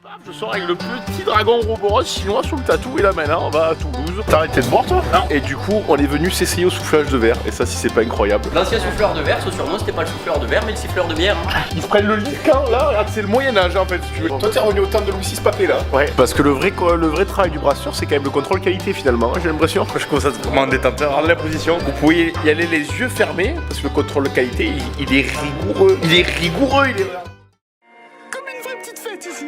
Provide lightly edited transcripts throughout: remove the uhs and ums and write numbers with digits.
paf, je sors avec le petit dragon Ouroboros chinois sous le tatou et là maintenant on va à Toulouse. T'as arrêté de boire toi? Non. Et du coup on est venu s'essayer au soufflage de verre et ça si c'est pas incroyable. L'ancien souffleur de verre, ce surnom c'était pas le souffleur de verre mais le siffleur de bière. Ils se prennent le lit quand là, regarde c'est le Moyen-Âge en fait si tu veux. Toi t'es revenu au temps de Louis VI Papé là. Ouais. Parce que le vrai travail du brasseur c'est quand même le contrôle qualité finalement, j'ai l'impression. Je commence à être vraiment détenteur, regardez la position. Vous pouvez y aller les yeux fermés parce que le contrôle de qualité il est rigoureux. Il est rigoureux, il est... Comme une vraie petite fête ici.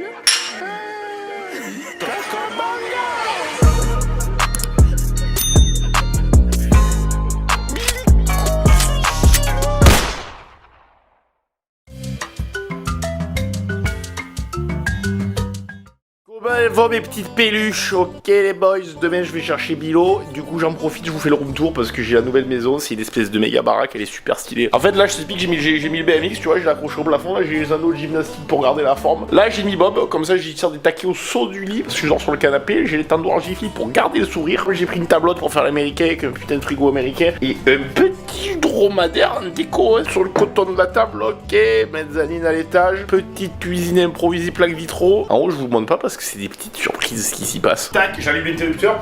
Bon mes petites peluches, ok les boys, demain je vais chercher Bilo, du coup j'en profite, je vous fais le room tour parce que j'ai la nouvelle maison, c'est une espèce de méga baraque, elle est super stylée. En fait là je t'explique, j'ai mis le BMX, tu vois, je l'ai accroché au plafond, là j'ai les anneaux de gymnastique pour garder la forme. Là j'ai mis Bob, comme ça j'y tire des taquets au saut du lit, parce que je dors sur le canapé, j'ai les tendoirs Jiffy pour garder le sourire, j'ai pris une tablote pour faire l'américain avec un putain de frigo américain, et un petit dromadaire en déco hein, sur le coton de la table, ok, mezzanine à l'étage, petite cuisine improvisée plaque vitraux. En haut je vous montre pas parce que c'est des petites surprises qui s'y passent. Tac, j'allume l'interrupteur.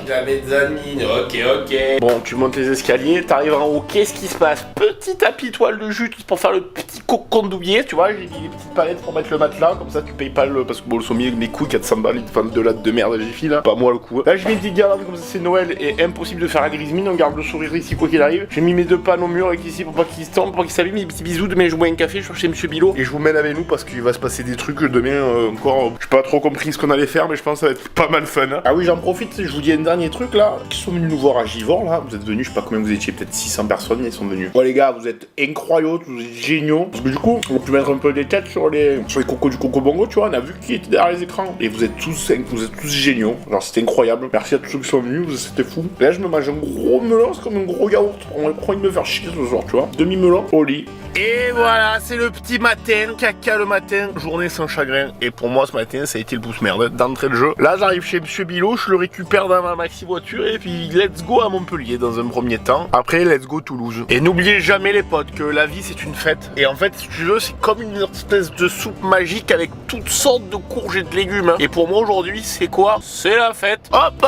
La mezzanine, ok. Bon, tu montes les escaliers, t'arrives en haut, qu'est-ce qui se passe? Petit tapis toile de jute pour faire le petit cocon douillet, tu vois, j'ai mis les petites palettes pour mettre le matelas, comme ça tu payes pas le... Parce que bon, le sommier, mes couilles, 400 balles, ils te vendent de la de merde, j'ai filé là, pas moi le coup. Là, j'ai mis des guirlandes, comme ça c'est Noël, et impossible de faire la grise mine, on garde le sourire ici quoi qu'il arrive. J'ai mis mes deux panneaux au mur avec ici pour pas qu'ils se tombent, pour pas qu'ils s'abîment, mes petits bisous, demain je bois un café, je suis chez Monsieur Bilo, et je vous mène avec nous parce qu'il va se passer des trucs demain encore, j'ai pas trop compris ce qu'on allait faire, mais je pense que ça va être pas mal fun. Hein. Ah oui, j'en profite, je vous dis un dernier truc là, qui sont venus nous voir à Givors là, vous êtes venus, je sais pas combien vous étiez, peut-être 600 personnes, ils sont venus. Bon les gars, vous êtes incroyables, vous êtes géniaux, parce que du coup, on peut mettre un peu des têtes sur les cocos du Coco Bongo, tu vois, on a vu qui était derrière les écrans, et vous êtes tous géniaux, genre c'était incroyable, merci à tous ceux qui sont venus, c'était fou. Là je me mange un gros melon, c'est comme un gros yaourt, on va prendre de me faire chier ce soir, tu vois, demi-melon au lit. Et voilà, c'est le petit matin, caca le matin, journée sans chagrin, et pour moi ce matin ça a été le pouce merde, d'entrée de jeu. Là j'arrive chez Monsieur Bilo, je le récupère dans ma maxi voiture, et puis let's go à Montpellier dans un premier temps, après let's go Toulouse. Et n'oubliez jamais les potes que la vie c'est une fête, et en fait si tu veux c'est comme une espèce de soupe magique avec toutes sortes de courges et de légumes. Hein. Et pour moi aujourd'hui c'est quoi? C'est la fête. Hop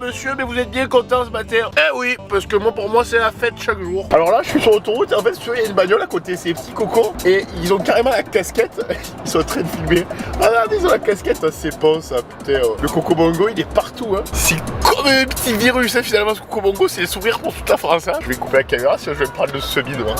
monsieur, mais vous êtes bien content ce matin? Eh oui, parce que moi pour moi c'est la fête chaque jour. Alors là je suis sur l'autoroute et en fait tu vois il y a une bagnole à côté, ces petits cocos, et ils ont carrément la casquette, ils sont en train de filmer. Regardez, ils ont la casquette, c'est bon ça, putain. Le Coco Bongo il est partout hein. C'est comme un petit virus hein, finalement ce Coco Bongo, c'est le sourire pour toute la France hein. Je vais couper la caméra sinon je vais me prendre le semi devant.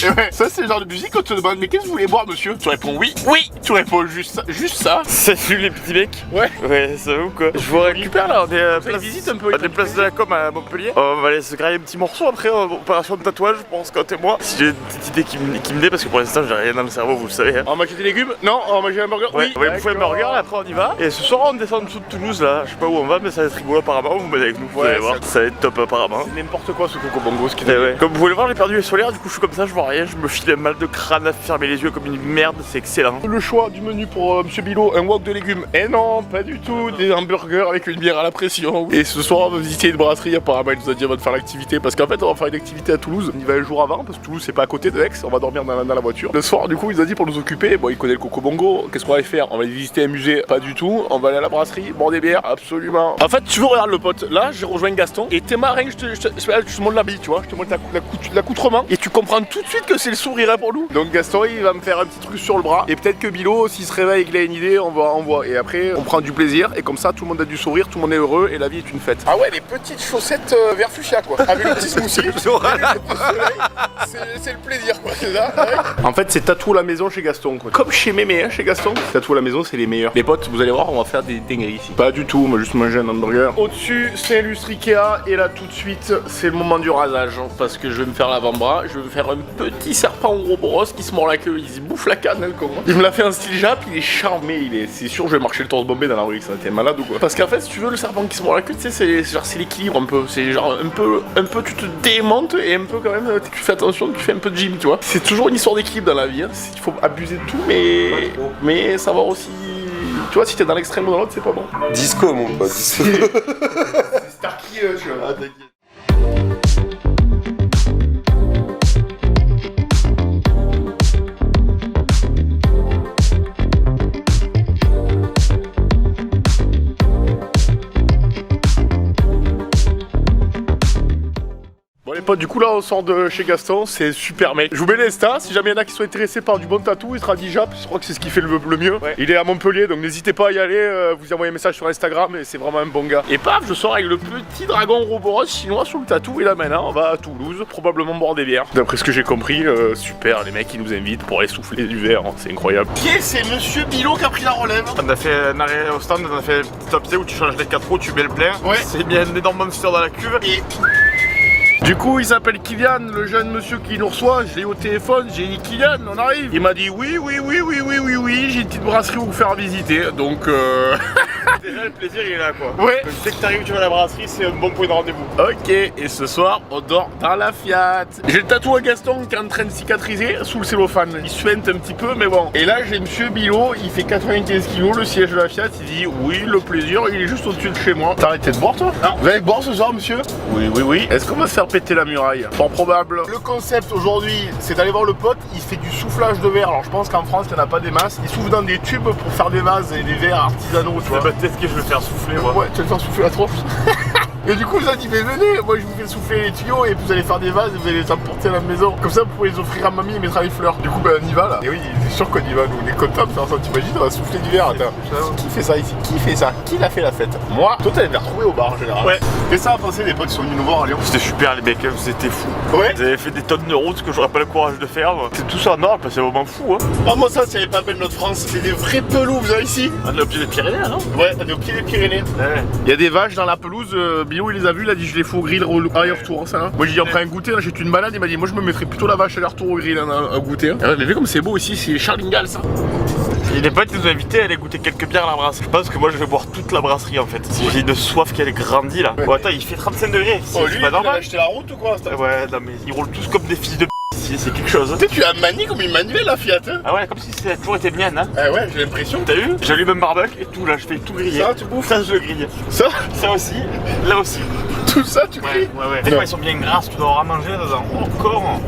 Et ouais, ça c'est le genre de musique quand on te demande mais qu'est-ce que vous voulez boire monsieur? Tu réponds oui, tu réponds juste ça. Salut les petits mecs. Ouais, ça va ou quoi? Je vous récupère là, on est visite un peu. À des places de la com à Montpellier. On va aller se grailler un petit morceau après, opération de tatouage, je pense, quand et moi. Si j'ai une petite idée qui me dé, parce que pour l'instant j'ai rien dans le cerveau, vous le savez. Hein. On va manger des légumes? Non, on va manger un burger? Oui, on va bouffer un burger, après on y va. Et ce soir on descend en dessous de Toulouse là, je sais pas où on va, mais ça va être rigolo apparemment, vous m'allez avec nous, vous allez voir, ça va être top apparemment. N'importe quoi ce Coco Bongo, ce qui ouais. Comme vous pouvez le voir, j'ai perdu les solaires, du coup je suis comme ça, je vois rien, je me file un mal de crâne à fermer les yeux comme une merde, c'est excellent. Le choix du menu pour Monsieur Bilo, un wok de légumes. Et non, pas du tout, des hamburgers avec une bière à la pression. Et ce soir on va visiter une brasserie, apparemment il nous a dit on va faire l'activité, parce qu'en fait on va faire une activité à Toulouse. On y va un jour avant, parce que Toulouse c'est pas à côté de Aix, on va dormir dans la voiture. Le soir du coup il nous a dit pour nous occuper, bon il connaît le Coco Bongo, qu'est-ce qu'on va aller faire? On va aller visiter un musée? Pas du tout, on va aller à la brasserie, boire des bières? Absolument. En fait tu veux regarder le pote, là j'ai rejoint Gaston, et t'es marin, je te montre l'habit, tu vois, je te montre l'accoutrement, et tu comprends tout de suite que c'est le sourire pour nous. Donc Gaston il va me faire un petit truc sur le bras, et peut-être que Bilo s'il se réveille et qu'il a une idée on voit, et après on prend du plaisir, et comme ça tout le monde a du sourire, tout le monde est heureux, et la vie est une fête. Ah ouais, les petites chaussettes vert fuchsia quoi, avec le petit smoothie, c'est le plaisir quoi, c'est ça. En fait c'est tatou à la maison chez Gaston quoi. Comme chez Mémé hein, chez Gaston, tatou à la maison c'est les meilleurs. Les potes vous allez voir on va faire des dingueries ici. Pas du tout, on va juste manger un hamburger. Au-dessus c'est un lustre Ikea, et là tout de suite c'est le moment du rasage, hein, parce que je vais me faire l'avant-bras, je vais me faire un petit serpent Ouroboros qui se mord la queue, il se bouffe la canne le con. Il me l'a fait en style Jap, il est charmé, c'est sûr je vais marcher le torse bombé dans la rue, ça t'es malade ou quoi? Parce qu'en fait si tu veux le serpent qui se mord la queue, tu sais c'est l'équilibre un peu, c'est genre un peu tu te démontes et un peu quand même tu fais attention, tu fais un peu de gym tu vois. C'est toujours une histoire d'équilibre dans la vie, hein. Il faut abuser de tout mais savoir aussi, tu vois si t'es dans l'extrême ou dans l'autre c'est pas bon. Disco mon pote, disco. C'est Starkey tu vois. Ah, t'inquiète. potes, du coup là on sort de chez Gaston, c'est super mec. Je vous mets l'Insta, si jamais il y en a qui sont intéressés par du bon tatou, il sera Dijap, je crois que c'est ce qui fait le mieux. Ouais. Il est à Montpellier, donc n'hésitez pas à y aller, vous envoyez un message sur Instagram et c'est vraiment un bon gars. Et paf, je sors avec le petit dragon Roboros chinois sur le tatou et là maintenant on va à Toulouse, probablement boire des bières. D'après ce que j'ai compris, super, les mecs ils nous invitent pour aller souffler du verre, hein, c'est incroyable. Qui est c'est Monsieur Bilot qui a pris la relève? On a fait un arrêt au stand, on a fait un petit top où tu changes les 4 roues, tu mets le plein. Ouais. C'est bien un énorme monster dans la cuve et... Du coup, il s'appelle Kylian, le jeune monsieur qui nous reçoit. Je l'ai au téléphone, j'ai dit Kylian, on arrive. Il m'a dit oui, j'ai une petite brasserie à vous faire visiter. Donc, déjà, le plaisir il est là quoi. Ouais. Dès que t'arrives, tu vas à la brasserie, c'est un bon point de rendez-vous. Ok, et ce soir, on dort dans la Fiat. J'ai le tatou à Gaston qui est en train de cicatriser sous le cellophane. Il suinte un petit peu, mais bon. Et là, j'ai monsieur Bilot, il fait 95 kilos, le siège de la Fiat. Il dit oui, le plaisir, il est juste au-dessus de chez moi. T'as arrêté de boire toi? Non. Vous allez boire ce soir, monsieur? Oui. Est-ce qu'on va se faire péter la muraille? Fort probable. Le concept aujourd'hui, c'est d'aller voir le pote. Il fait du soufflage de verre. Alors je pense qu'en France, il n'y en a pas des masses. Il souffle dans des tubes pour faire des vases et des verres artisanaux, tu vois. Peut-être que je vais faire souffler moi. Ouais, tu vas le faire souffler la tronche. Et du coup, il a dit, mais venez, moi je vous fais souffler les tuyaux et vous allez faire des vases et vous allez les emporter à la maison. Comme ça, vous pouvez les offrir à mamie et mettre les fleurs. Du coup, ben on y va là. Et oui, c'est sûr qu'on y va, nous on est contents de faire ça. T'imagines, on va souffler du verre. Attends, qui fait ça ici? Qui fait ça? Qui l'a fait la fête? Moi, toi t'allais me retrouver au bar en général. Ouais. Qu'est-ce que ça a pensé des potes qui sont venus nous voir à Lyon? C'était super les mecs, vous étiez fous. Ouais. Vous avez fait des tonnes de routes que j'aurais pas le courage de faire. C'est tout ça en or, c'est vraiment fou. Hein. Oh, moi ça, c'est pas belle notre France. C'est des vrais pelouses là ici. On est au pied des Pyrénées, non? Ouais, on est au pied des Pyrénées. Ouais. Il y a des vaches dans la pelouse. Bilou, il les a vues, il a dit je les fais au grill aller-retour. Hein. Moi j'ai dit on prend un goûter, j'ai fait une balade, il m'a dit moi je me mettrais plutôt la vache à aller-retour au grill à goûter. Ah ouais, mais vu comme c'est beau ici, c'est Charlingal ça. Et les potes nous ont invités à aller goûter quelques bières à la brasserie. Je pense que moi je vais boire toute la brasserie en fait. J'ai une soif qui a grandi là. Ouais. Oh, attends, il fait 35 degrés. Oh, lui, pas normal. Il a acheté la route ou quoi? Ouais, non mais ils roulent tous comme des fils de ici, c'est quelque chose. Tu sais, tu as manié comme une manuelle la Fiat. Hein. Ah ouais, comme si c'était toujours été mienne. Hein. Ah ouais, j'ai l'impression. T'as vu? J'allume un barbecue et tout là, je fais tout griller. Ça, tu bouffes? Ça, je le grille. Ça aussi, là aussi. Tout ça, tu grilles? Ouais. Des fois, ils sont bien grasses, tu dois en manger dedans. Encore.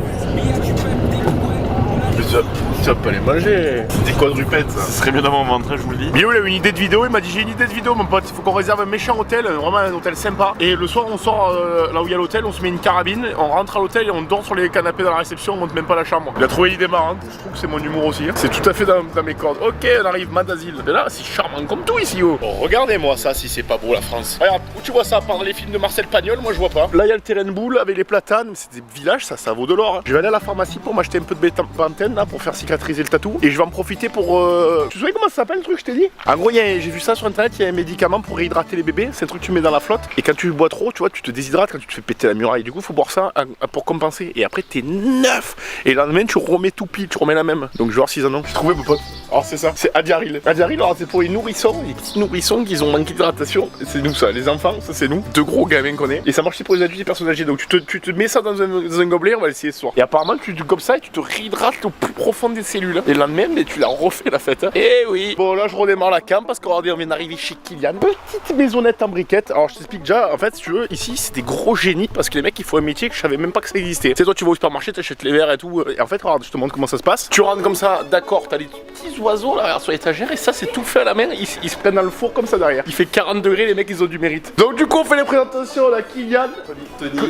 Tu vas pas les manger, des quadrupèdes ça. Ce serait mieux d'avoir mon ventre, je vous le dis. Bio il a eu une idée de vidéo, il m'a dit j'ai une idée de vidéo mon pote, il faut qu'on réserve un méchant hôtel, vraiment un hôtel sympa. Et le soir on sort là où il y a l'hôtel, on se met une carabine, on rentre à l'hôtel et on dort sur les canapés dans la réception, on monte même pas la chambre. Il a trouvé l'idée marrante, je trouve que c'est mon humour aussi. Hein. C'est tout à fait dans mes cordes. Ok, on arrive, Madazil. Mais là c'est charmant comme tout ici oh. Bon, regardez-moi ça si c'est pas beau la France. Regarde, où tu vois ça par les films de Marcel Pagnol, moi je vois pas. Là il y a le terrain de boule avec les platanes, c'est des villages, ça vaut de l'or. Hein. Je vais aller à la pharmacie pour m'acheter un peu de bêta-pantène là pour faire cicatriser le tatou. Et je vais en profiter pour... Tu sais comment ça s'appelle le truc je t'ai dit? En gros j'ai vu ça sur internet, il y a un médicament pour réhydrater les bébés. C'est un truc que tu mets dans la flotte. Et quand tu bois trop, tu vois, tu te déshydrates quand tu te fais péter la muraille. Du coup faut boire ça pour compenser. Et après t'es neuf. Et le lendemain tu remets tout pile, tu remets la même. Donc je vais voir s'ils en ont. J'ai trouvé mon pote. Alors c'est ça, c'est Adiaril. Adiaril alors c'est pour les nourrissons, les petits nourrissons qui ont manqué d'hydratation. C'est nous ça, les enfants, ça c'est nous. Deux gros gamins qu'on est. Et ça marche pour les adultes et les personnes âgées. Donc tu te mets ça dans un gobelet, on va l'essayer ce soir. Et apparemment tu comme ça et tu te réhydrates au plus profond des cellules. Et le lendemain, mais tu la refais la fête. Hein. Et oui. Bon là je redémarre la cam parce qu'on vient d'arriver chez Kylian. Petite maisonnette en briquette. Alors je t'explique déjà, en fait si tu veux, ici c'est des gros génies parce que les mecs ils font un métier que je savais même pas que ça existait. Tu sais toi tu vas au supermarché, t'achètes les verres et tout. Et en fait regarde, je te montre comment ça se passe. Tu rentres comme ça, d'accord, t'as les petits oiseaux là sur l'étagère et ça c'est tout fait à la main. Ils se prennent dans le four comme ça derrière. Il fait 40 degrés, les mecs ils ont du mérite. Donc du coup on fait les présentations là, Kylian,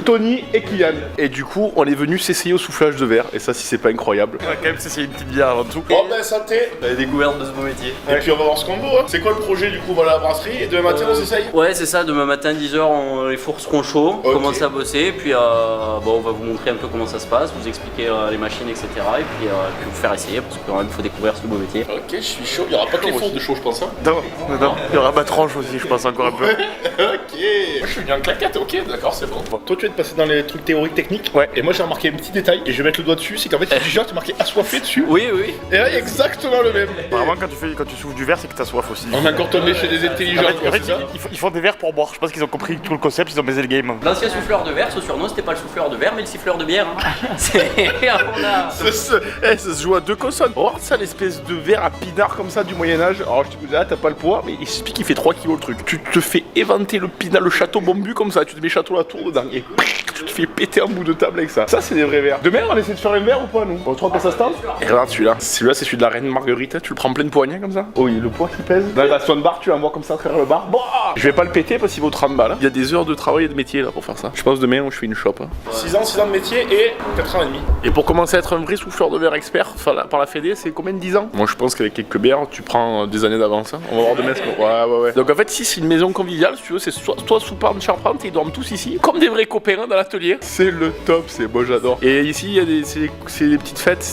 Tony et Kylian. Et du coup on est venu s'essayer au soufflage de verre. Et ça si c'est pas incroyable. On va quand même s'essayer une petite bière avant tout. Bon ben santé. La découverte de ce beau métier. Et puis on va voir ce qu'on vaut. Hein. C'est quoi le projet du coup? Voilà la brasserie et demain matin on s'essaye? Ouais c'est ça, demain matin 10h les fours seront chauds, on commence à bosser, puis bon, on va vous montrer un peu comment ça se passe, vous expliquer les machines etc. Et puis vous faire essayer parce qu'il faut découvrir ce beau métier. Ok, je suis chaud, il y aura pas que les fours de chaud je pense. Hein. Non, il y aura ma tranche aussi je pense encore un peu. Ok, moi je suis bien claquette, ok d'accord c'est bon. Toi tu vas te passer dans les trucs théoriques techniques. Ouais. Et moi j'ai remarqué un petit détail et je vais mettre le doigt dessus, c'est qu'en fait il y a déjà marqué assoiffé dessus. Oui. Et là il y a exactement le même. Apparemment quand tu souffles du verre c'est que t'as soif aussi. On est encore tombé chez des intelligents. En fait, ils font des verres pour boire, je pense qu'ils ont compris tout le concept, ils ont baisé le game. L'ancien souffleur de verre, ce surnom c'était pas le souffleur de verre mais le siffleur de bière. Hein. Ça se joue à deux consonnes. Oh ça l'espèce de verre à pinard comme ça du Moyen-Âge. Alors je te dis, là, t'as pas le poids, mais il suffit qu'il fait 3 kilos le truc. Tu te fais éventer le pinard, le château bombu comme ça. Tu te mets château la tour dedans et tu te fais péter un bout de table avec ça. Ça, c'est des vrais verres. Demain, on essaie de faire un verre ou pas, nous? On trouve pas ça se tente. Et regarde celui-là. Celui-là, c'est celui de la reine Marguerite. Tu le prends plein de poignets comme ça. Oh, il y a le poids qui pèse. Dans la stone bar, tu l'envoies comme ça à travers le bar. Bah, je vais pas le péter parce qu'il vaut 30 balles. Il y a des heures de travail et de métier là pour faire ça. Je pense demain, je fais une shop. 6 ans de métier et 4 ans et demi. Et pour commencer à être un vrai souffleur de verre expert par la Fédé, c'est combien de 10 ans? Moi, je pense qu'avec quelques bières, tu prends des années d'avance. Hein. On va voir demain ce que. Ouais. Donc en fait, ici, c'est une maison conviviale. Si tu veux, c'est toi sous part de charpente et ils dorment tous ici, comme des vrais copains dans l'atelier. C'est le top, c'est beau, j'adore. Et ici, il y a des petites fêtes,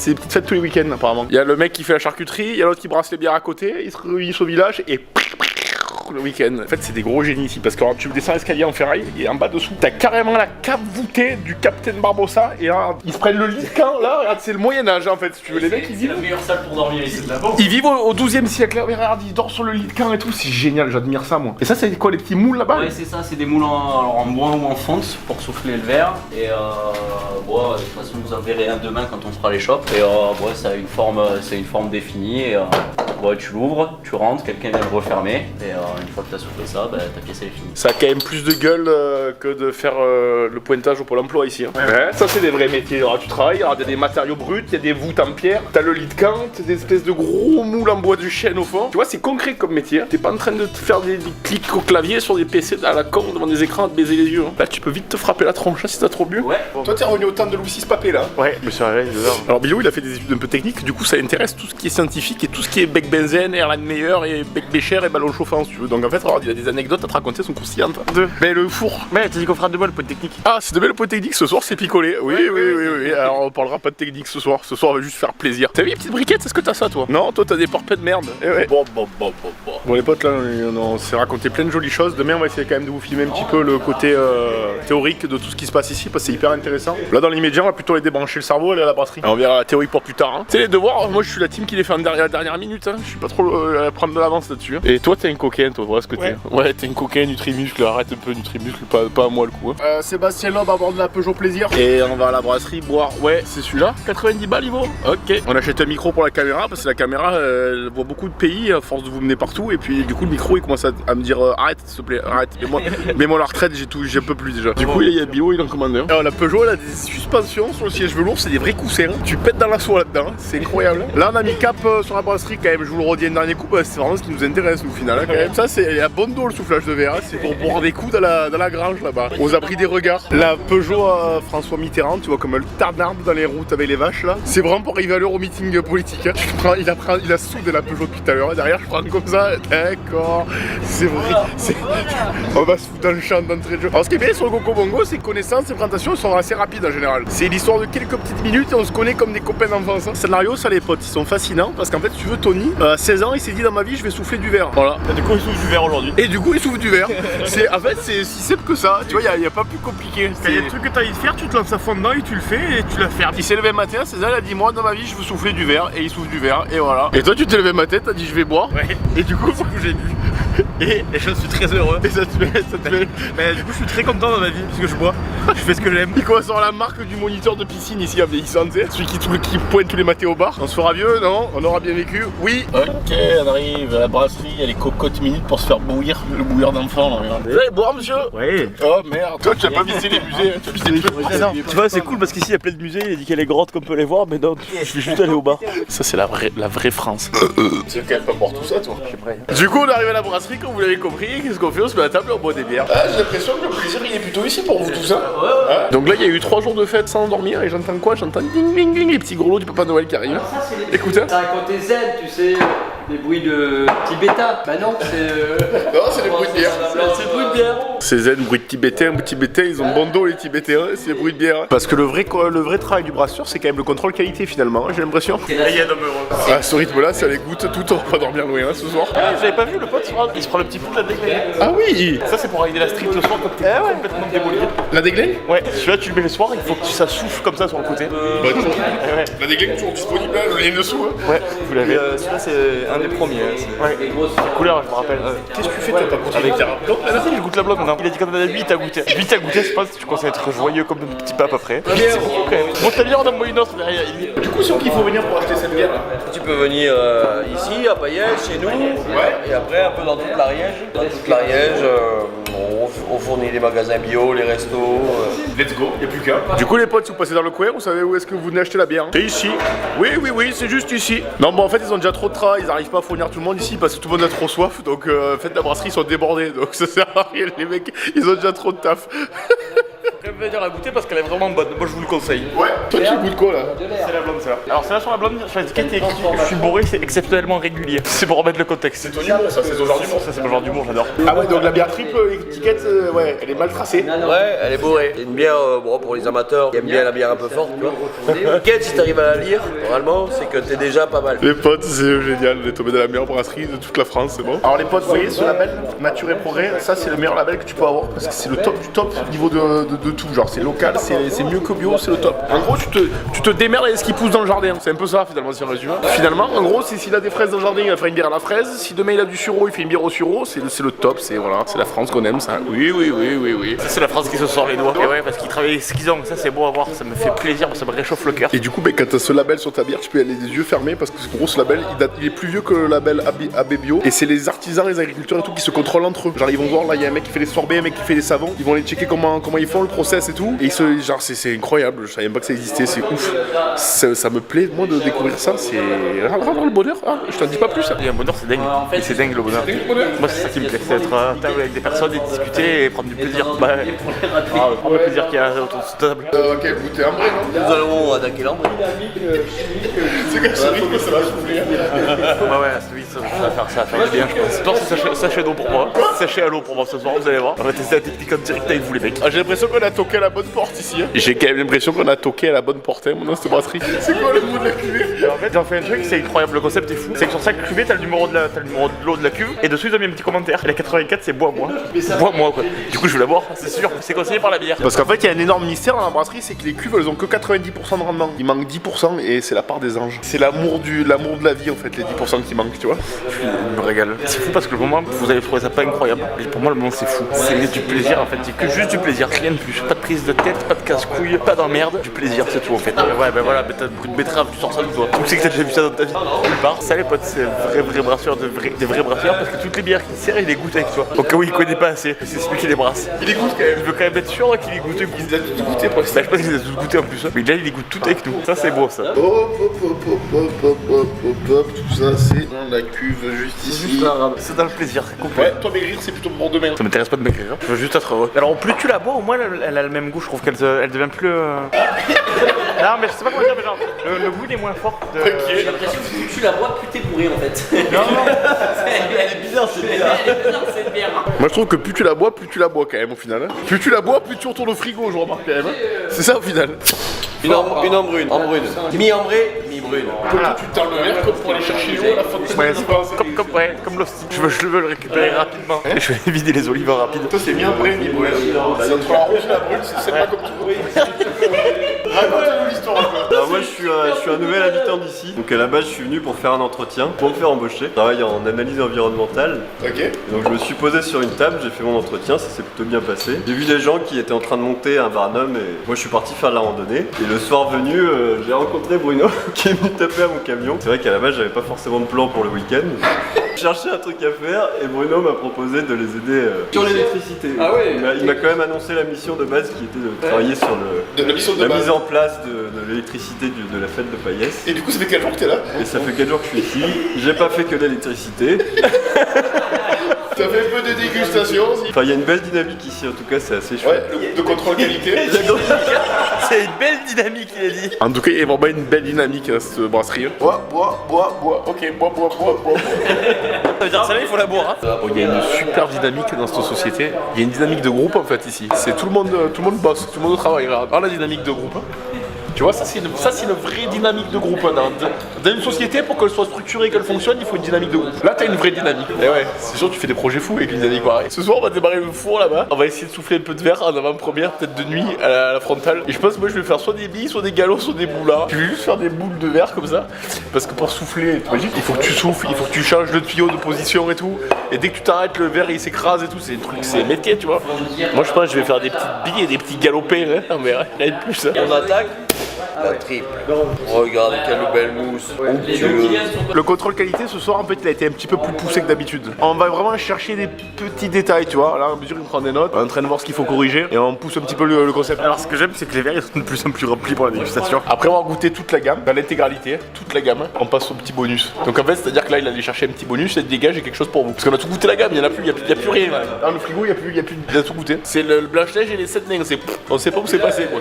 tous les week-ends apparemment. Il y a le mec qui fait la charcuterie, il y a l'autre qui brasse les bières à côté, il se réunit au village et le week-end. En fait, c'est des gros génies ici parce que tu descends l'escalier en ferraille et en bas dessous, t'as carrément la cave voûtée du capitaine Barbossa et là, ils se prennent le lit de camp là. Regarde, c'est le Moyen-Âge en fait. Si tu veux, les mecs, ils vivent. C'est la meilleure salle pour dormir ici de la bombe. Ils vivent au 12e siècle. Regarde, ils dorment sur le lit de camp et tout. C'est génial, j'admire ça moi. Et ça, c'est quoi les petits moules là-bas? Ouais, c'est ça, c'est des moules en bois ou en fonte pour souffler le verre. Et bon, de toute façon, vous en verrez un demain quand on fera les shops. Et ouais, ça a une forme définie. Et ouais, tu l'ouvres, tu rentres, quelqu'un vient le refermer. Et une fois que t'as soufflé ça, bah, ta pièce elle est finie. Ça a quand même plus de gueule que de faire le pointage au Pôle emploi ici. Hein. Ouais, ça c'est des vrais métiers. Alors, tu travailles, il y a des matériaux bruts, il y a des voûtes en pierre, t'as le lit de camp, t'as des espèces de gros moules en bois du chêne au fond. Tu vois, c'est concret comme métier. Hein. T'es pas en train de te faire des clics au clavier sur des PC à la con devant des écrans à te baiser les yeux. Hein. Là, tu peux vite te frapper la tronche hein, si t'as trop bu. Ouais. Toi, t'es revenu au temps de Louis VI Papé là. Ouais, je me suis réveillé dedans. Alors, Bilou, il a fait des études un peu techniques, du coup, ça intéresse tout ce qui est scientifique et tout ce qui est bec benzène, Erlan Meyer et bec Bécher et ballon chauffant, si tu veux. Donc, en fait, regarde, il a des anecdotes à te raconter, sont croustillantes. Mais le four. Mais t'as dit qu'on fera demain le point technique. Ah, c'est demain le point technique, ce soir c'est picolé. Oui. Alors on parlera pas de technique ce soir. Ce soir on va juste faire plaisir. T'as vu les petites briquettes? Est-ce que t'as ça toi? Non, toi t'as des porpets de merde. Eh ouais. Bon les potes là, on s'est raconté plein de jolies choses. Demain on va essayer quand même de vous filmer un petit peu le côté théorique de tout ce qui se passe ici parce que c'est hyper intéressant. Là dans l'immédiat on va plutôt aller débrancher le cerveau, aller à la brasserie. Alors, on verra la théorie pour plus tard. Hein. Tu sais les devoirs, moi je suis la team qui les fait à la dernière minute. Hein. Je suis pas trop à prendre de l'avance là-dessus. Hein. Et toi t'es un coquin, toi, voilà ce que t'es. Ouais, t'es un coquin, Nutrimuscle, arrête un peu Nutrimuscle, pas à moi le coup. Hein. Sébastien Loeb à bord de la Peugeot Plaisir. Et on va à la brasserie boire. Ouais, c'est celui-là. 90 balles, il vaut. Ok. On achète un micro pour la caméra parce que la caméra elle voit beaucoup de pays à force de vous mener partout. Et puis du coup, le micro il commence à me dire arrête, s'il te plaît, arrête. Mais moi, la retraite, j'ai un peu plus déjà. Du coup, il y a Bio, il en commande un. Alors, la Peugeot, elle a des suspensions sur le siège velours, c'est des vrais coussins. Tu pètes dans la soie là-dedans, c'est incroyable. Là, on a mis cap sur la brasserie quand même. Je vous le redis un dernier coup, parce que c'est vraiment ce qui nous intéresse au final. Hein, quand même. Ça, c'est à bon dos le soufflage de verre. Hein. C'est pour boire des coups dans la grange là-bas, aux abris des regards. La Peugeot François Mitterrand, tu vois, comme elle tarnarde dans les routes avec les vaches là. C'est vraiment pour arriver à l'heure au meeting politique. Hein. Il a soudé la Peugeot depuis tout à l'heure. Derrière, je prends comme ça. D'accord, c'est vrai. On va se foutre dans le champ d'entrée de jeu. Alors, ce qui est bien sur le Coco Bongo, c'est que connaissances et présentations sont assez rapides en général. C'est l'histoire de quelques petites minutes et on se connaît comme des copains d'enfance. Hein. Scénario, ça les potes, ils sont fascinants parce qu'en fait, tu veux, Tony, à 16 ans, il s'est dit dans ma vie, je vais souffler du verre. Voilà. Et du coup, il souffle du verre aujourd'hui. Et du coup, il souffle du verre. En fait, c'est si simple que ça. Tu vois, il n'y a pas plus compliqué. Il y a des trucs que tu as envie de faire, tu te lances à fond dedans et tu le fais et tu l'as fait. Il s'est levé matin, César a dit moi dans ma vie je veux souffler du verre et il souffle du verre et voilà. Et toi tu t'es levé matin, t'as dit je vais boire. Ouais. Et du coup j'ai bu. Et je suis très heureux. Et ça te fait. Mais du coup je suis très content dans ma vie puisque je bois. Je fais ce que j'aime. Il commence à avoir la marque du moniteur de piscine ici à vieillissant, tu sais. Celui qui pointe tous les matins au bar. On se fera vieux, non? On aura bien vécu? Oui. Ok, on arrive à la brasserie, il y a les cocottes minutes pour se faire bouillir, le bouilleur d'enfant là, regardez. Vous allez boire monsieur? Oui. Oh merde. Toi tu as pas visité les musées, tu as visité les musées. Tu vois c'est cool parce qu'ici il y a plein de musées, il a dit qu'il y a les grottes qu'on peut les voir, mais non, je vais juste aller au bar. Ça c'est la vraie France. C'est quand même pas pour tout ça toi. Du coup on arrive à la brasserie comme vous l'avez compris, qu'est-ce qu'on fait? On se met à la table et on boit des bières. Ah j'ai l'impression que le plaisir il est plutôt ici pour vous tout ça. Ouais. Donc là il y a eu 3 jours de fête sans dormir et j'entends quoi? J'entends ding ding ding les petits grelots du Papa Noël qui arrivent. Ça c'est les écoute hein. T'as raconté Z, tu sais, les bruits de Tibétain. Bah non, c'est Non c'est les bruits de bière. C'est le bruit de bière. C'est zen, bruit de Tibétain, ils ont bon dos les Tibétains, c'est le bruit de bière. Parce que le vrai travail du brasseur c'est quand même le contrôle qualité finalement, j'ai l'impression. Et il y a d'hommes heureux. À ce rythme là, ça les goûte tout, on va pas dormir loin hein, ce soir. Vous avez pas vu le pote, il se prend le petit bout de la déglingue. Ah oui. Ça c'est pour aider la street le soir quand t'es complètement démoli. La déglingue? Ouais, celui-là tu le mets le soir, il faut que ça souffle comme ça sur le côté. Ouais. La déglingue toujours disponible là, le lien dessous hein. Ouais, vous l'avez. Celui-là c'est un des premiers. Hein, Ouais, la couleur, je me rappelle. Qu'est-ce que tu fais toi? T'as goûté avec la blonde? Vas-y, je goûte la blonde maintenant. Il a dit qu'on en a 8 à goûter. 8 à goûter, je pense que tu commences à être joyeux comme un petit pape après. C'est beaucoup quand même. Bon, t'as bien, on a moi une autre derrière. Du coup, c'est où qu'il faut venir pour acheter cette bière? Tu peux venir ici, à Payège, chez nous, et après un peu dans toute l'Ariège. Dans toute l'Ariège, on fournit les magasins bio, les restos. Let's go, y'a plus qu'un. Du coup, les potes, si vous passez dans le coin, vous savez où est-ce que vous venez acheter la bière? C'est ici. Oui, c'est juste ici. Non, bon, en fait, ils ont déjà trop de travail, ils arrivent pas à fournir tout le monde ici parce que tout le monde a trop soif. Donc, en fait, la brasserie, ils sont débordés. Donc, ça sert à rien, les mecs, ils ont déjà trop de taf. Je vais venir la goûter parce qu'elle est vraiment bonne. Moi, je vous le conseille. Ouais, toi, tu goûtes quoi là? C'est la blonde, ça. Alors, c'est là sur la blonde, sur l'étiquette, il est écrit je suis bourré, c'est exceptionnellement régulier. C'est pour remettre le contexte. C'est ton humour, ça, c'est ton genre d'humour. Ça, c'est mon genre d'humour, j'adore. Ah ouais, donc la bière triple étiquette, ouais, elle est mal tracée. Ouais, elle est bourrée. C'est une bière bon, pour les amateurs qui aiment bien la bière un peu forte, tu vois. L'étiquette, si t'arrives à la lire, normalement, c'est que t'es déjà pas mal. Les potes, c'est génial, on est tombé dans la meilleure brasserie de toute la France, c'est bon. Alors les potes, vous voyez ce label, Nature et Progrès, ça c'est le meilleur label que tu peux avoir parce que c'est le top du top au niveau de tout. Genre c'est local, c'est mieux que bio, c'est le top. En gros, tu te démerdes avec ce qui pousse dans le jardin. C'est un peu ça finalement si on résume. Finalement, en gros, s'il a des fraises dans le jardin, il va faire une bière à la fraise. Si demain il a du sureau, il fait une bière au sureau. C'est le top, c'est voilà, c'est la France qu'on aime ça. Oui. Ça, c'est la France qui se sort les doigts. Et ouais, parce qu'ils travaillent ce qu'ils ont. Ça, c'est beau à voir. Ça me fait plaisir, ça me réchauffe le cœur. Et du coup, quand t'as ce label sur ta bière, tu peux y aller les yeux fermés parce que ce gros ce label, il est plus vieux que le label AB Bio. Et c'est les artisans, les agriculteurs et tout qui se contrôlent entre eux. Genre, ils vont voir là, il y a un mec qui fait les sorbets, un mec qui fait les savons. Ils vont aller checker comment ils font le process et tout. Et genre, c'est incroyable. Je savais même pas que ça existait. C'est ouf. Ça me plaît, moi, de découvrir ça. C'est. Regarde le bonheur. Ah, je t'en dis pas plus. Il y a un bonheur, c'est dingue. Et c'est dingue le bonheur. Moi, c'est ça qui me plaît. C'est être à table avec des personnes et discuter et prendre du plaisir. Bah, prendre le plaisir qu'il y a autour de cette table. Ok, goûtez un vrai, non? Nous allons attaquer l'Ambré. C'est que ça va souffrir. Ouais, oui, ça va faire du bien, je pense. Toi, c'est sachet d'eau pour moi. Sachet à l'eau pour moi ce soir, vous allez voir. On va tester la technique en direct avec vous, les mecs. Ah, j'ai l'impression qu'on a toqué à la bonne porte ici. Hein. J'ai quand même l'impression qu'on a toqué à la bonne porte, hein, dans cette brasserie. C'est quoi le mot de la cuvée? En fait, ils ont fait un truc, c'est incroyable, le concept est fou. C'est que sur chaque cuvée, t'as le numéro de l'eau de la cuve, et dessous, ils ont mis un petit commentaire. Et la 84, c'est bois-moi. Bois-moi, quoi. Du coup, je vais la boire, c'est sûr. C'est conseillé par la bière. Parce qu'en fait, il y a un énorme mystère dans la brasserie, c'est que les cuves, elles ont que 90% de rendement. Il manque 10% et c'est la part des anges. C'est l'amour de la vie, en fait, les 10% qui manquent, tu vois. Je me régale. C'est fou parce que le moment, vous allez trouver ça pas incroyable. Et pour moi, le moment, c'est fou. C'est du plaisir, en fait. C'est que juste du plaisir, rien de plus. Pas de prise de tête, pas de casse-couille, pas d'emmerde. Du plaisir, c'est tout, en fait. Ouais, ben voilà, t'as beaucoup de betterave, tu sors ça de toi. Tu sais que t'as déjà vu ça dans ta vie. Nulle part. Ça, les potes, c'est vrai brasseur, des vrais brasseurs parce que toutes les bières qu'il sert, il les goûte avec toi. Au cas où il connaît pas assez, c'est celui qui les brasse. Il les goûte quand même. Il veut quand même être sûr qu'il les goûte. Il a tout goûté, presque. Bah, je pense qu'il a tout goûté en plus. Mais là, il les goûte tout avec nous. Ça, c'est beau, ça. Tout ça, c'est dans la cuve juste ici. C'est dans le plaisir, complet. Ouais, toi, maigrir, c'est plutôt pour demain. Ça m'intéresse pas de maigrir, je veux juste être heureux. Alors, plus tu la bois, au moins elle a le même goût. Je trouve qu'elle devient plus. Non, mais je sais pas comment dire, mais genre, le goût il est moins fort. J'ai l'impression que plus tu la bois, plus t'es bourré en fait. Non, Elle est bizarre cette bière. Elle est bizarre cette bière. Moi, je trouve que plus tu la bois quand même au final. Hein. Plus tu la bois, plus tu retournes au frigo, je remarque quand même. Hein. C'est ça au final. Une en brune. Mi-ambrée, mi-brune. Tu tends le verre comme pour aller chercher l'eau à la fin de comme l'hostie. Je veux le récupérer rapidement. Et je vais vider les olives rapide. Toi, c'est mi-ambré, mi-brune. C'est entre la rouge et la brune, c'est pas comme tout. Raconte-nous l'histoire un peu. Alors moi je suis un nouvel habitant d'ici, donc à la base je suis venu pour faire un entretien, pour me faire embaucher. Je travaille en analyse environnementale, Ok. donc je me suis posé sur une table, j'ai fait mon entretien, ça s'est plutôt bien passé. J'ai vu des gens qui étaient en train de monter un barnum et moi je suis parti faire de la randonnée. Et le soir venu, j'ai rencontré Bruno qui est venu taper à mon camion. C'est vrai qu'à la base j'avais pas forcément de plan pour le week-end. Je cherchais un truc à faire et Bruno m'a proposé de les aider sur l'électricité. Ah ouais. Il m'a quand même annoncé la mission de base qui était de travailler sur la mise en place de l'électricité de la fête de Payès. Et du coup, ça fait quel jour que t'es là? Et ça fait 4 jours que je suis ici. J'ai pas fait que l'électricité. T'as fait un peu de dégustation aussi. Enfin, il y a une belle dynamique ici, en tout cas, c'est assez chouette. Ouais, de contrôle qualité. C'est une belle dynamique, il a dit. En tout cas, il y a vraiment une belle dynamique à cette brasserie. Bois. Ok, bois. Ça veut dire ça, il faut la boire. Hein. Oh, il y a une super dynamique dans cette société. Il y a une dynamique de groupe en fait ici. C'est tout le monde bosse, tout le monde au travail. Regarde la dynamique de groupe. Tu vois, ça c'est une vraie dynamique de groupe. Dans une société, pour qu'elle soit structurée, qu'elle fonctionne, il faut une dynamique de groupe. Là, t'as une vraie dynamique. Et ouais, c'est sûr, tu fais des projets fous avec une dynamique pareille. Ce soir, on va démarrer le four là-bas. On va essayer de souffler un peu de verre en avant-première, peut-être de nuit à la frontale. Et je pense que moi, je vais faire soit des billes, soit des galops, soit des boulas. Je vais juste faire des boules de verre comme ça. Parce que pour souffler, t'imagines, il faut que tu souffles, il faut que tu changes le tuyau de position et tout. Et dès que tu t'arrêtes, le verre il s'écrase et tout. C'est des trucs, c'est métier, tu vois. Moi, je pense que je vais faire des petites billes et des petits galopés. Hein. Mais rien de plus. Hein. On attaque la triple. Regarde quelle belle mousse. Onctueuse. Le contrôle qualité ce soir en fait il a été un petit peu plus poussé que d'habitude. On va vraiment chercher des petits détails, tu vois. Là à mesure il prend des notes, on est en train de voir ce qu'il faut corriger et on pousse un petit peu le concept. Alors ce que j'aime c'est que les verres ils sont de plus en plus remplis pour la dégustation. Après avoir goûté toute la gamme, dans l'intégralité, toute la gamme, on passe au petit bonus. Donc en fait c'est à dire que là il allait chercher un petit bonus et dégage j'ai quelque chose pour vous. Parce qu'on a tout goûté la gamme, il y en a plus, il y a plus rien. Là. Dans le frigo il a tout goûté. C'est le Blanche-Neige et les 7 nains, on sait pas où c'est passé quoi.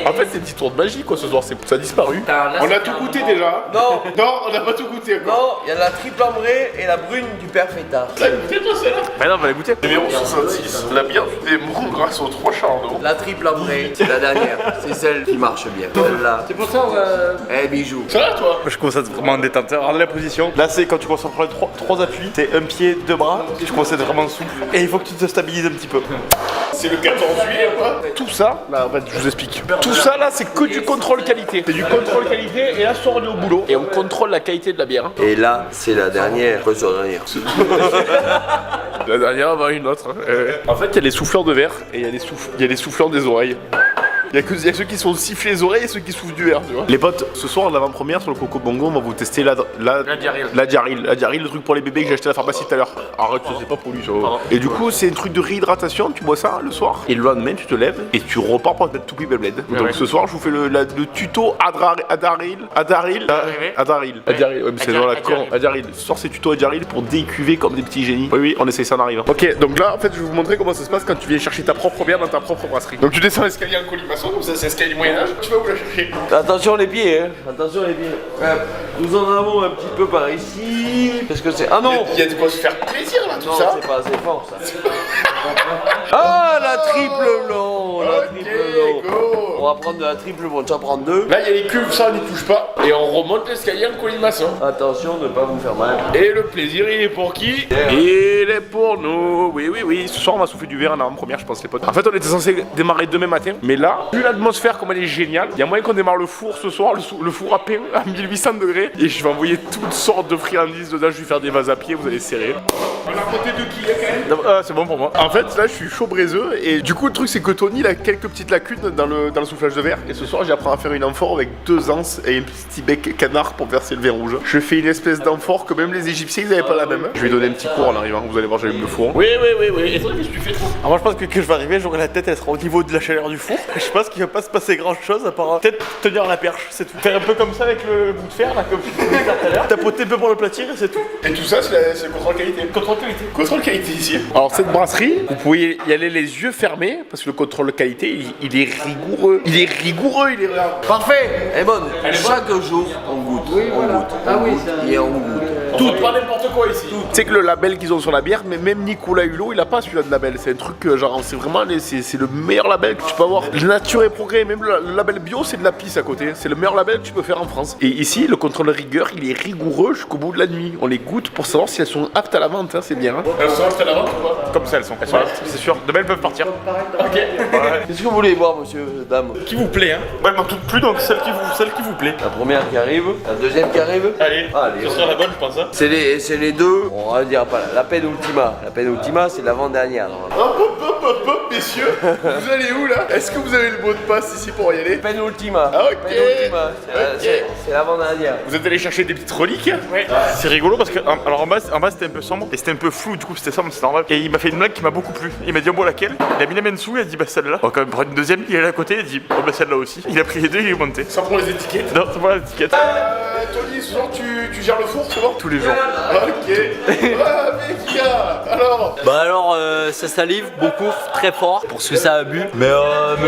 En fait c'est un petit tour de magie quoi ce soir, ça a disparu. On a tout goûté déjà. Non, Non, on n'a pas tout goûté encore. non, il y a la triple ambrée et la brune du père Fêtard. T'as goûté toi celle-là? Bah non, on va la goûter. Numéro 66, la bière du démon grâce aux 3 chardons. La triple ambrée, c'est la dernière. C'est celle qui marche bien. Celle-là. C'est pour ça on va... Eh bijou. Ça va toi? Je commence à être vraiment en détente. Alors la position, là c'est quand tu commences à prendre 3 appuis, c'est un pied, 2 bras, tu commences à être vraiment souple et il faut que tu te stabilises un petit peu. C'est le 14 juillet quoi. Tout ça, là en fait je vous explique. Tout ça là c'est que du contrôle qualité. C'est du contrôle qualité et là on est au boulot et on contrôle la qualité de la bière. Et là, c'est la dernière. Faut se retenir. La dernière avant une autre. En fait il y a les souffleurs de verre et il y a les souffleurs des oreilles. Il y a ceux qui sont sifflés les oreilles et ceux qui soufflent du verre, tu vois. Les potes, ce soir en avant-première sur le Coco Bongo, on va vous tester la diarrhée, le truc pour les bébés que j'ai acheté à la pharmacie tout à l'heure. Arrête, c'est pas pour lui ça. Et du coup, c'est un truc de réhydratation, tu bois ça le soir et le lendemain tu te lèves et tu repars pour être tout People Blade. Donc ce soir, je vous fais le tuto Adaril. Ouais, mais c'est dans la con. Adaril. Ce soir, c'est tuto Adaril pour décuver comme des petits génies. Oui, on essaye ça en arrivant. Ok, donc là, en fait, je vais vous montrer comment ça se passe quand tu viens chercher ta propre bière dans ta propre brasserie. Donc tu descends l'escalier en colimaçon, comme ça c'est l'escalier du Moyen-Âge. Tu vas où la chercher? Attention les pieds, hein. Attention les pieds. Nous en avons un petit peu par ici. Parce que c'est. Ah non! Il y a de quoi se faire plaisir là, tout Non, ça. c'est pas assez fort ça. Ah, la triple blonde! La triple blonde. Go. On va prendre de la triple blonde, ça prend 2. Là, il y a les cuves, ça on n'y touche pas. Et on remonte l'escalier en colimaçon. Attention de ne pas vous faire mal. Et le plaisir, il est pour qui? Il est pour nous. Oui. Ce soir, on va souffler du verre en avant-première, je pense, les potes. En fait, on était censé démarrer demain matin. Mais là, vu l'atmosphère, comme elle est géniale, il y a moyen qu'on démarre le four ce soir, le four à pain à 1800 degrés. Et je vais envoyer toutes sortes de friandises dedans. Je vais faire des vases à pied, vous allez serrer. On a compté 2 kills quand même. C'est bon pour moi. En fait, là, je suis chaud braiseux. Et du coup, le truc, c'est que Tony, il a quelques petites lacunes dans le soufflage de verre. Et ce soir, j'apprends à faire une amphore avec 2 anses et un petit bec canard pour verser le vin rouge. Je fais une espèce d'amphore que même les Égyptiens, ils n'avaient pas la même. Je vais donner un petit cours en arrivant. Vous allez voir, j'allume le four. Oui. Et toi, qu'est-ce que tu fais, toi? Alors moi je pense que quand je vais arriver, j'aurai la tête, elle sera au niveau de la chaleur du four. Je pense qu'il va pas se passer grand chose à part peut-être tenir la perche, c'est tout. Faire un peu comme ça avec le bout de fer là, comme je faisais tout à l'heure. Tapoter un peu pour le platir et c'est tout. Et tout ça, c'est le contrôle qualité. Contrôle qualité ici. Alors cette brasserie, vous pouvez y aller les yeux fermés parce que le contrôle qualité, il est rigoureux. Il est Parfait! Elle est bonne. Chaque jour, on goûte. On goûte et on goûte. tout, pas n'importe quoi ici. Tu sais que le label qu'ils ont sur la bière, mais même Nicolas Hulot, il a pas celui-là de label. C'est un truc genre, c'est vraiment, c'est le meilleur label que tu peux avoir. Nature et progrès, même le label bio, c'est de la pisse à côté. C'est le meilleur label que tu peux faire en France. Et ici, le contrôle de rigueur, il est rigoureux jusqu'au bout de la nuit. On les goûte pour savoir si elles sont aptes à la vente, hein, c'est bien. Hein. Elles sont aptes à la vente ou pas? Comme ça, elles sont. C'est sûr. Demain, elles peuvent partir. Ok. Qu'est-ce que vous voulez boire, monsieur, dame? Qui vous plaît, hein? Moi, elles m'en toutes plus, donc celle qui vous plaît. La première qui arrive, la deuxième qui arrive. Allez, ce sera la bonne, je pense. Hein. C'est les deux, on va dire pas la penultima. La penultima, c'est l'avant-dernière. Hop, messieurs, vous allez où là? Est-ce que vous avez le mot de passe ici pour y aller? Penultima. Ah, ok. Penultima, c'est l'avant-dernière. Vous êtes allé chercher des petites reliques? Ouais. C'est rigolo parce que alors en bas c'était un peu sombre et c'était un peu flou, du coup c'était sombre, c'est normal. Et il m'a fait une blague qui m'a beaucoup plu. Il m'a dit, oh, bon, laquelle? Il a mis la main dessous, il a dit, bah celle-là. On va quand même prendre une deuxième, il est à côté, il a dit, oh bah celle-là aussi. Il a pris les deux, il est monté. Ça prend les étiquettes. Non, ça prend l'étiquette. Tony, ce soir tu gères le four, c'est bon? Tous les jours. Ok. Ah, mec, gars, alors? Bah alors, ça salive beaucoup, très fort, pour ce que ça a bu. Mais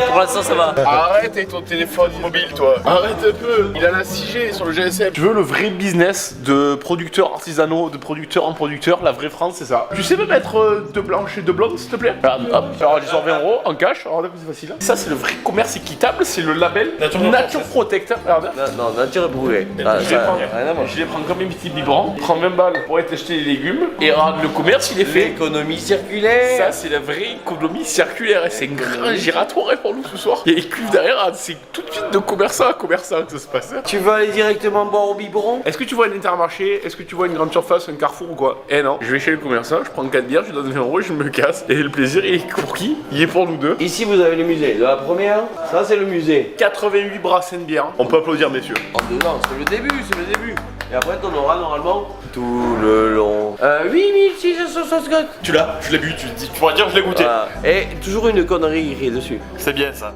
pour l'instant, ça va. Arrête avec ton téléphone mobile, toi. Arrête un peu. Il a la 6G sur le GSM. Tu veux le vrai business de producteurs artisanaux, de producteur en producteur, la vraie France, c'est ça. Tu sais me mettre deux blanches et deux blondes, s'il te plaît? Regarde, hop. Alors, je sors 20 € en cash. Alors là, c'est facile. Ça, c'est le vrai commerce équitable. C'est le label Nature Protect. Regarde. Non, nature brûlée. Je les prends comme un petit biberon. Prends 20 balles pour aller t'acheter les légumes. Et regarde, le commerce, il est fait. L'économie circulaire. Ça, c'est la vraie économie circulaire. Et c'est un grand giratoire pour nous ce soir. Il y a les cuves derrière. C'est tout de suite de commerçant à commerçant que ça se passe. Tu veux aller directement boire au biberon? Est-ce que tu vois un Intermarché? Est-ce que tu vois une grande surface, un Carrefour ou quoi? Eh non. Je vais chez le commerçant, je prends 4 bières, je lui donne 20 €, je me casse. Et le plaisir, il est pour qui? Il est pour nous deux. Ici, vous avez le musée. La première, ça, c'est le musée. 88 brassins de bière. On peut applaudir, messieurs. En dedans, c'est le début, c'est le début. Et après, t'en auras normalement tout le long. 8660. Tu l'as, je l'ai bu, tu pourras dire je l'ai goûté. Voilà. Et toujours une connerie écrite dessus. C'est bien ça.